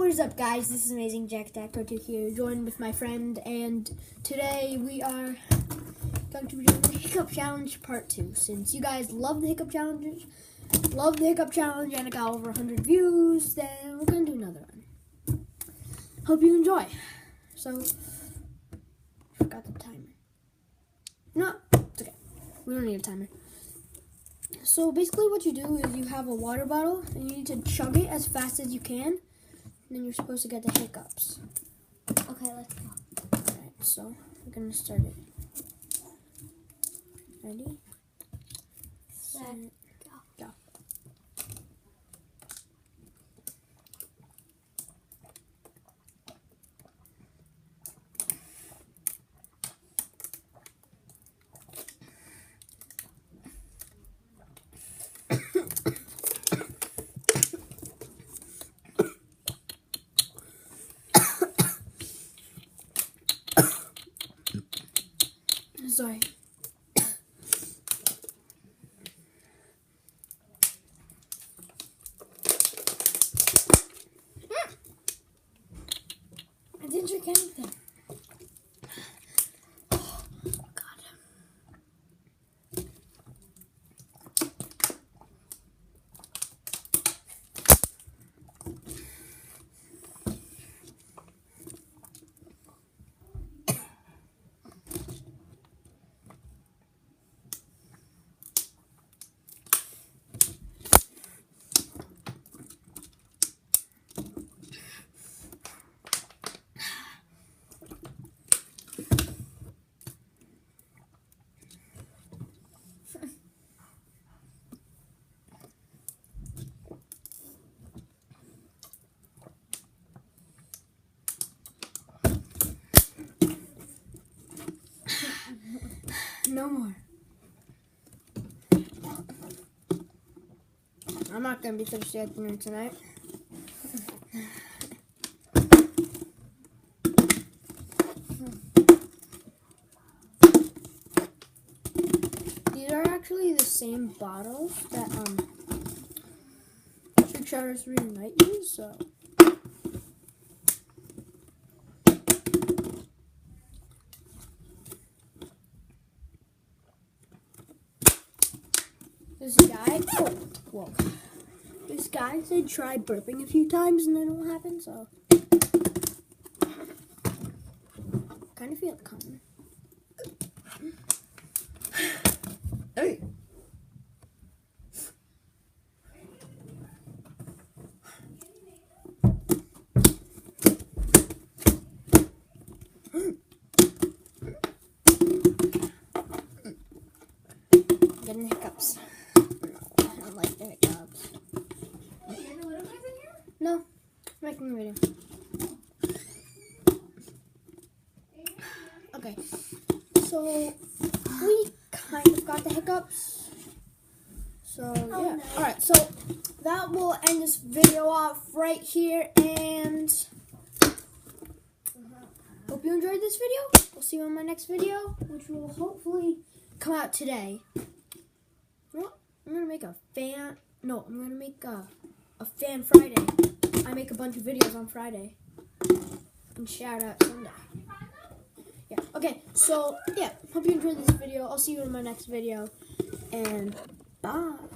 What is up, guys? This is Amazing Jack Dacto2 here, joined with my friend, and today we are going to be doing the Hiccup Challenge Part 2. Since you guys love the Hiccup Challenge, and it got over 100 views, then we're going to do another one. Hope you enjoy. So, forgot the timer. No, it's okay. We don't need a timer. So basically what you do is you have a water bottle and you need to chug it as fast as you can. And then you're supposed to get the hiccups. Okay, let's go. Alright, so we're going to start it. Ready? Set, go. Go. Sorry. I didn't drink anything. Oh, God. No more. I'm not going to be thirsty at dinner tonight. These are actually the same bottles that Trick Shotters Reunite use, so. This guy, whoa. This guy said try burping a few times and then it won't happen, so. Kind of feel it coming. Hey. Getting hiccups. I don't like the hiccups. No, I'm making a video. Okay, so we kind of got the hiccups. So yeah. Alright, so that will end this video off right here, and hope you enjoyed this video. We'll see you in my next video, which will hopefully come out today. I'm gonna make a fan. No, I'm gonna make a fan Friday. I make a bunch of videos on Friday and shout out Sunday. Yeah. Okay. So yeah. Hope you enjoyed this video. I'll see you in my next video. And bye.